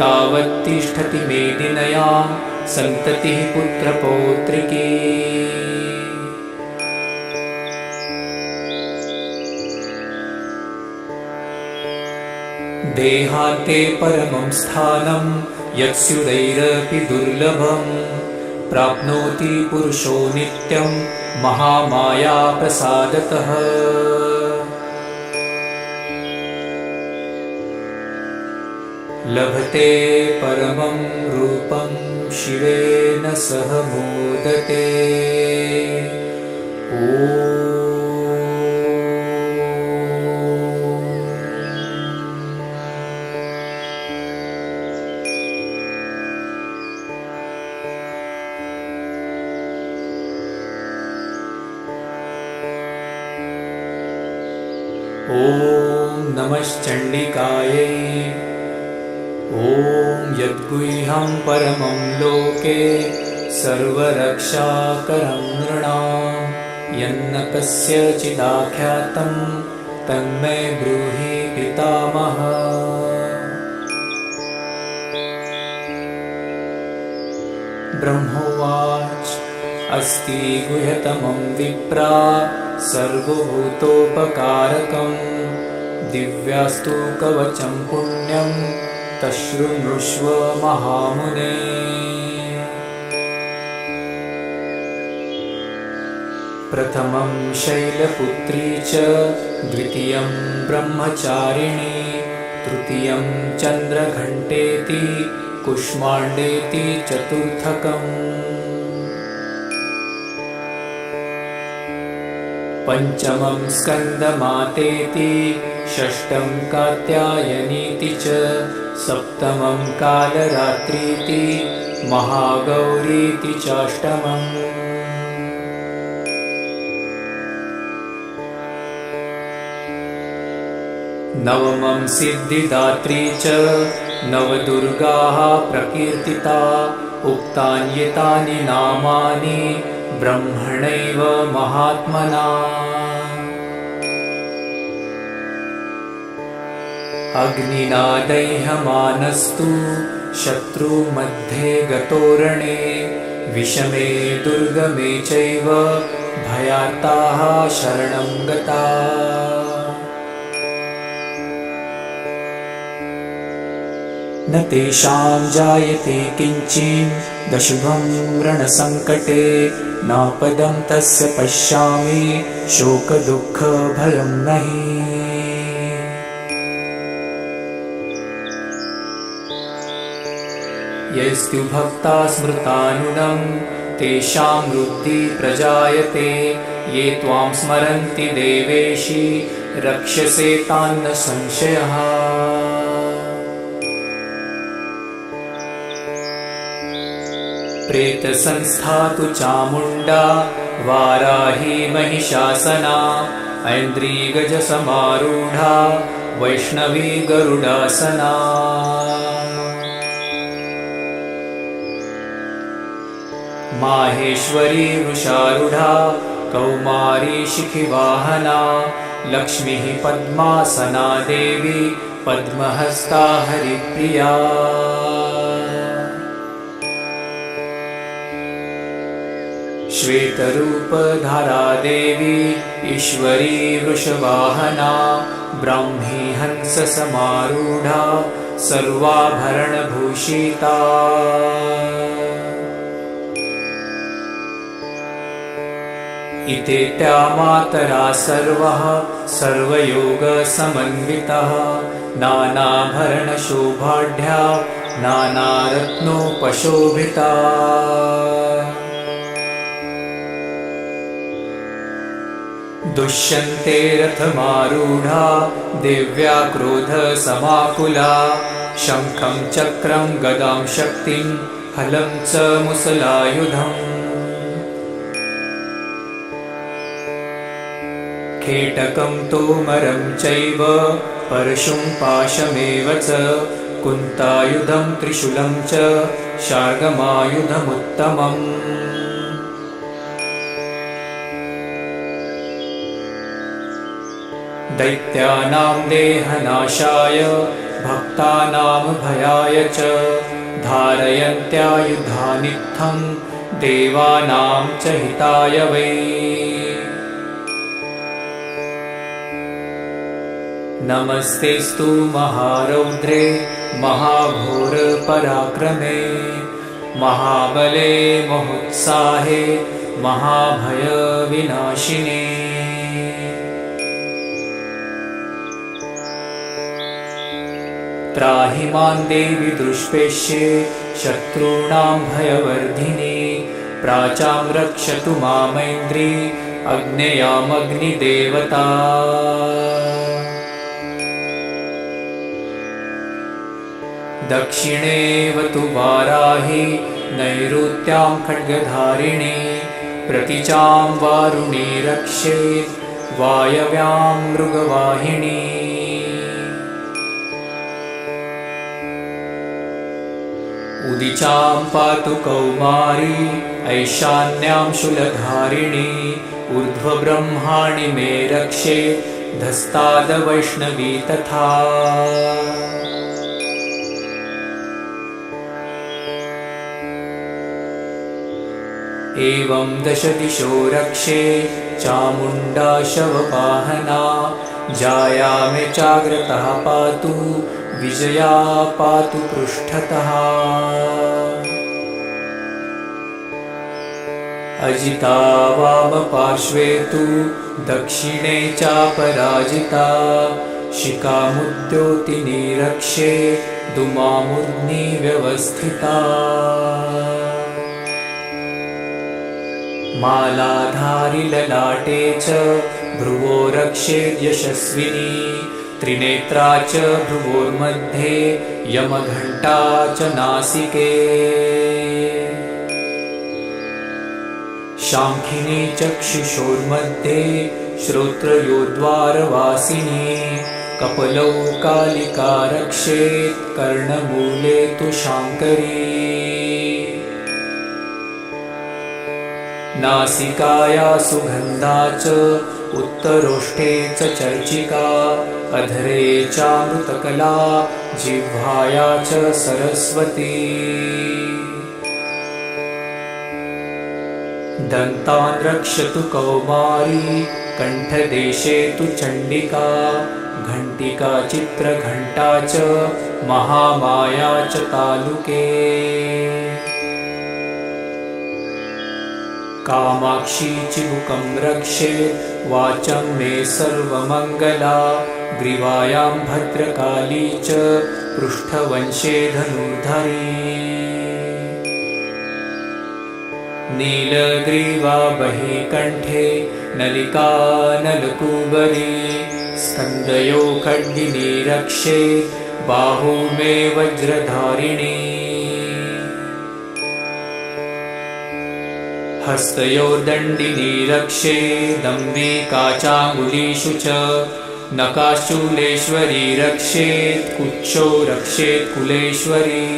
तावत्तिष्ठति मेदिन्यां सन्ततिः पुत्रपौत्रिकी देहान्ते परमं स्थानं यत्स्युदैरपि दुर्लभं प्राप्नोति पुरुषो नित्यं महामायाप्रसादतः लभते परमं रूपं शिवेन सह मोदते ॐ नमश्चण्डिकायै ॐ यद्गुह्यं परमं लोके सर्वरक्षाकरं नृणां यन्न कस्यचिदाख्यातं तन्मे ब्रूहि पितामह ब्रह्मोवाच अस्ति गुह्यतमं विप्रा सर्वभूतोपकारकं दिव्यास्तु कवचं पुण्यं तशृणुष्व महामुने प्रथमं शैलपुत्री च द्वितीयं ब्रह्मचारिणी तृतीयं चन्द्रघण्टेति कुष्माण्डेति चतुर्थकम् पंचमं स्कन्दमातेति षष्ठं कात्यायनीति च सप्तमं कालरात्रीति महागौरीति चाष्टमम् नवमं सिद्धिदात्री च नवदुर्गाः प्रकीर्तिता उक्तान्येतानि नामानि ब्रह्मणैव महात्मना अग्निना दह्यमानस्तु शत्रुमध्ये गतोरणे विषमे दुर्गमे चैव भयार्ताः शरणं गता न तेषां जायते किञ्चिदशुभं रणसङ्कटे नापदं तस्य पश्यामि शोकदुःखभयं नहि यस्तु भक्ता स्मृतानुनं तेषां वृद्धि प्रजायते ये त्वां स्मरन्ति देवेशि रक्ष्यसे तान्न संशयः प्रेतसंस्था तु चामुण्डा वाराही महिषासना ऐन्द्रीगजसमारूढा वैष्णवी गरुडासना माहेश्वरी वृषारूढा कौमारी शिखिवाहना लक्ष्मीः पद्मासना देवी पद्महस्ता हरिप्रिया। श्वेतरूपधारा देवी ईश्वरी वृषवाहना ब्राह्मी हंससमारूढा सर्वाभरणभूषिता। इत्येत्या मातरा सर्वः सर्वयोगसमन्वितः नानाभरणशोभाढ्या नानारत्नोपशोभिता। दुष्यन्ते रथमारूढा दिव्या क्रोधसमाकुला शङ्खं चक्रं गदां शक्तिं हलं च मुसलायुधम्। खेटकं तोमरं चैव परशुं पाशमेव च कुन्तायुधं त्रिशूलं च शार्ङ्गमायुधमुत्तमम्। दैत्यानां देहनाशाय भक्तानां भयाय च धारयन्त्यायुधानित्थं देवानां च हिताय वै। नमस्तेस्तु महारौद्रे महाघोरपराक्रमे महाबले महोत्साहे महाभयविनाशिने। त्राहि मां देवि दुष्पेष्ये शत्रूणां भयवर्धिनी प्राचां रक्षतु मामैन्द्री अग्नेयामग्निदेवता। दक्षिणेवतु वाराहि नैऋत्यां खड्गधारिणी प्रतीचां वारुणी रक्षेत् वायव्यां मृगवाहिनी। उदिचां पातु कौमारी ऐशान्यां शूलधारिणी ऊर्ध्वब्रह्माणि मे रक्षेत् धस्तादवैष्णवी तथा। एवं दशदिशो रक्षे चामुण्डा शववाहना जाया मे चाग्रतः पातु विजया पातु पृष्ठतः। अजिता वामपार्श्वे तु दक्षिणे चापराजिता शिखामुद्योतिनी रक्षे दुमामूर्ध्नि व्यवस्थिता। मालाधारि ललाटे च भ्रुवो रक्षेत् यशस्विनी त्रिनेत्रा च भ्रुवोर्मध्ये यमघण्टा च नासिके। शाङ्खिनी चक्षुषोर्मध्ये श्रोत्रयोद्वारवासिनी कपलौ कालिका रक्षेत् कर्णमूले तु शाङ्करी। नासिकाया सुगन्धा च उत्तरोष्ठे च चर्चिका अधरे चामृतकला जिह्वाया च सरस्वती। दन्तान् रक्षतु कौमारी कण्ठदेशे तु चण्डिका घण्टिका चित्रघण्टा च महामाया च तालुके। कामाक्षी चिबुकं रक्षेत् वाचं मे सर्वमङ्गला ग्रीवायां भद्रकाली च पृष्ठवंशे धनुर्धरी। नीलग्रीवा बहि कण्ठे नलिका नलकूबरी स्कन्दयो खड्गिनी रक्षेत् बाहू मे वज्रधारिणी। हस्तयोर्दण्डिनी रक्षेदम्बिका चाङ्गुलीषु च नकाशूलेश्वरी रक्षेत् कुक्षौ रक्षेत् कुलेश्वरी।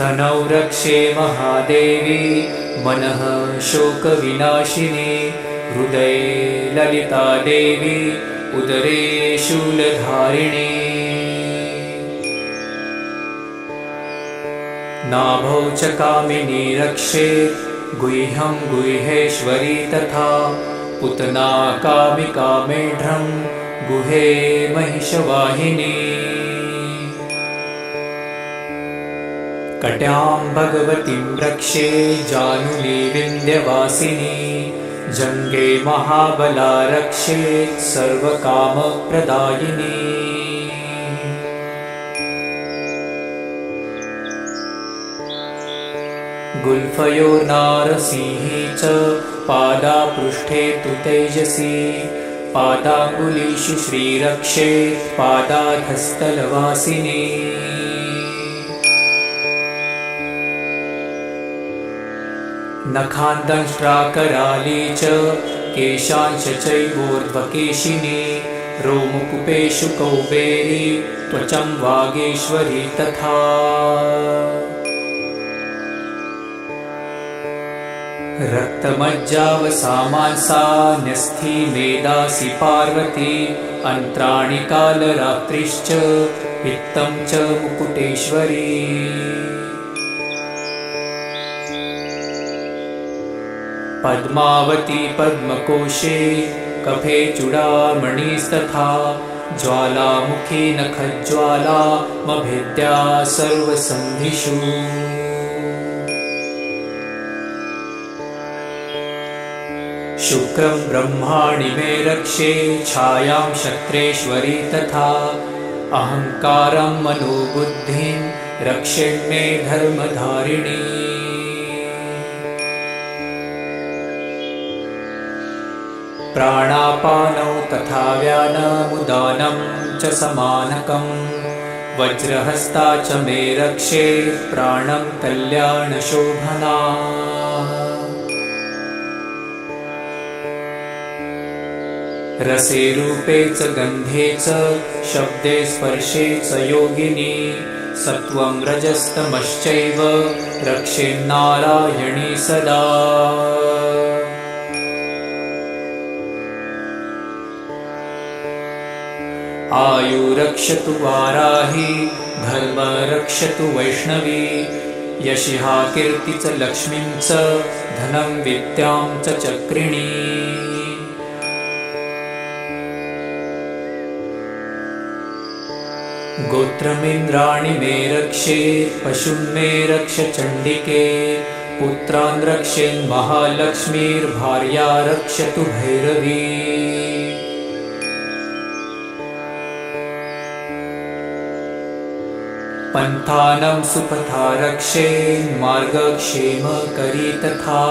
स्तनौ रक्षे महादेवी मनः शोकविनाशिनी हृदये ललिता देवी उदरे शूलधारिणी नाभौ च कामिनी रक्षेत् गुह्यं गुह्येश्वरी तथा पुतना कामिका मेढ्रं गुहे महिषवाहिनी कट्यां भगवतीं रक्षे जानुली विन्ध्यवासिनी जङ्गे महाबला रक्षेत् सर्वकामप्रदायिनी गुल्फयोर्नारसिंही च पादापृष्ठे तु तेजसी पादाङ्गुलीषु श्रीरक्षेत् पादाधस्तलवासिनी नखान्दंष्ट्राकराली च केशांश चैवोर्ध्वकेशिनी रोमकूपेषु कौबेरी त्वचं वागेश्वरी तथा रक्तमज्जावसामांसा न्यस्थी मेदासि पार्वती अन्त्राणि कालरात्रिश्च पित्तं च मुकुटेश्वरी पद्मावती पद्मकोशे कफे चूडामणिस्तथा ज्वालामुखी नखज्वालामभिद्या सर्वसन्धिषु शुक्रं ब्रह्माणि मे रक्षे छायां शक्रेश्वरी तथा अहङ्कारं मनोबुद्धिं रक्षेन्मे धर्मधारिणी प्राणापानौ तथा व्यानमुदानं च समानकं वज्रहस्ता च मे रक्षे प्राणं कल्याणशोभना रसे रूपे च गन्धे च शब्दे स्पर्शे च योगिनी सत्त्वं रजस्तमश्चैव रक्षेन्नारायणी सदा आयु रक्षतु वाराही धर्म रक्षतु वैष्णवी यशिहा कीर्ति च लक्ष्मीं च धनं विद्यां च चक्रिणी गोत्रमिन्द्राणि मे रक्षे पशुं मे रक्ष चण्डिके पुत्रान् रक्षेन्महालक्ष्मीर्भार्या रक्षतु भैरवी पन्थानं सुपथा रक्षेन्मार्गक्षेमकरी तथा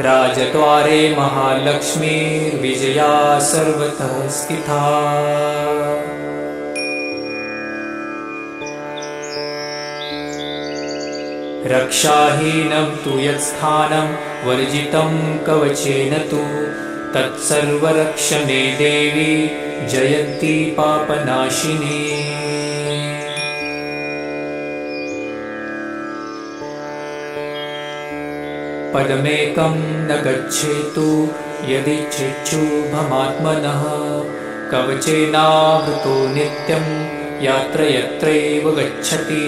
राजद्वारे महालक्ष्मीर्विजया सर्वतः स्थिता रक्षाहीनं तु यत्स्थानं वर्जितं कवचेन तु तत्सर्वरक्ष मे देवी जयन्ती पापनाशिनी पदमेकं न गच्छेतु यदिच्छिच्छुभमात्मनः कवचेनावृतो नित्यं यत्र यत्रैव गच्छति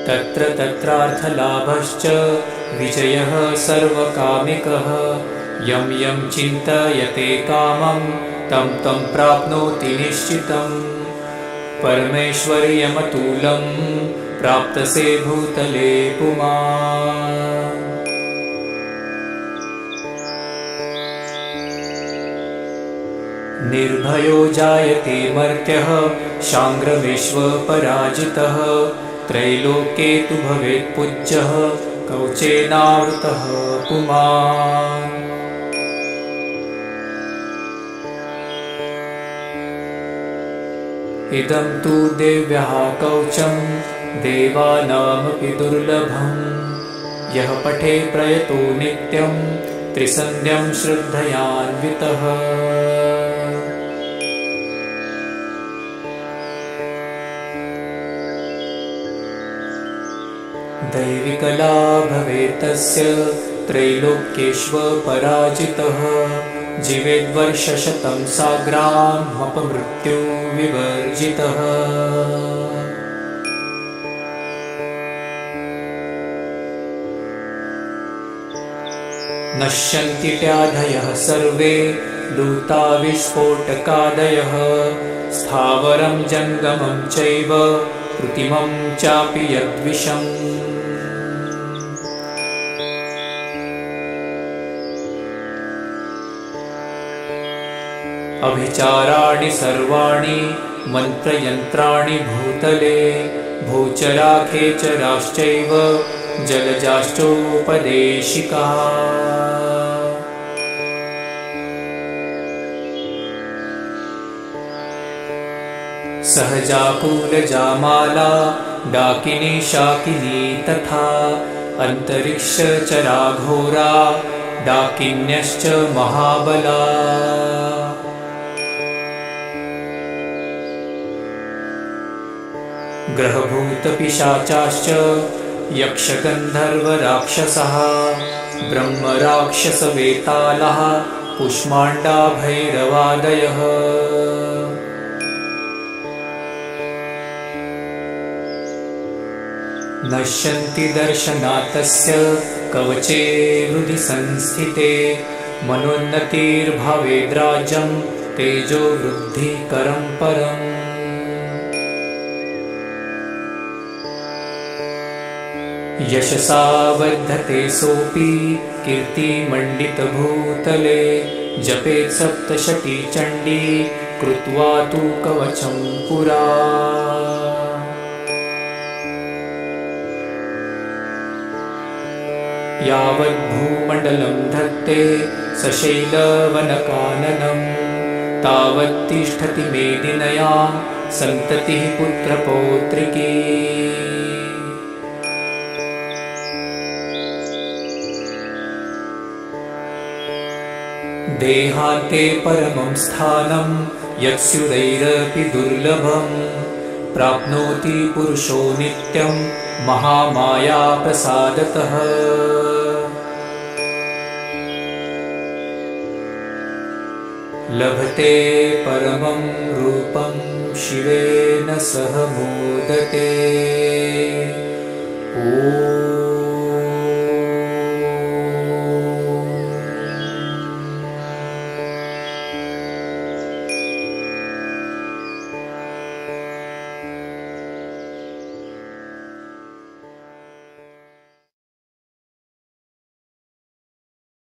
तत्र तत्रार्थलाभश्च विजयः सर्वकामिकः यं यं चिन्तयते कामं तं तं प्राप्नोति निश्चितम् परमेश्वर्यमतुलं प्राप्तसे भूतले पुमान् निर्भयो जायते मर्त्यः शाङ्ग्रविश्वपराजितः त्रैलोक्ये तु भवेत् पूज्यः कवचेनावृतः पुमान् इदं तु देव्यः कवचं देवानामपि दुर्लभं यः पठे प्रयतो नित्यं त्रिसन्ध्यं श्रद्धयान्वितः दैविकला भवेत् तस्य त्रैलोक्येष्वपराजितः जीवेद्वर्षशतं साग्रामपमृत्युं विवर्जितः। नश्यन्ति त्याधयः सर्वे दूता विस्फोटकादयः स्थावरं जङ्गमं चैव कृत्रिमं चापि यद्विषम्। अभिचाराणि सर्वाणि मन्त्रयन्त्राणि भूतले भूचराखेचराश्चैव जलजाश्चोपदेशिकाः। सहजाकुलजामाला डाकिनी शाकिनी तथा अन्तरिक्षचराघोरा डाकिन्यश्च महाबला। ग्रहभूतपिशाचाश्च यक्षगन्धर्वराक्षसः ब्रह्मराक्षसवेतालः कुष्माण्डा भैरवादयः। नश्यन्ति दर्शनातस्य कवचे हृदि संस्थिते मनोन्नतिर्भवेद्राज्यं तेजो वृद्धिकरं परम्। यशसा वर्धते सोऽपि कीर्तिमण्डितभूतले जपेत् सप्तशती चण्डी कृत्वा तु कवचं पुरा। यावद्भूमण्डलं धत्ते सशैलवनकाननं तावत्तिष्ठति मेदिन्यां सन्ततिः पुत्रपौत्रिकी। देहान्ते परमं स्थानं यत्स्युदैरपि दुर्लभं प्राप्नोति पुरुषो नित्यं महामायाप्रसादतः। लभते परमं रूपं शिवेन सह मोदते। ॐ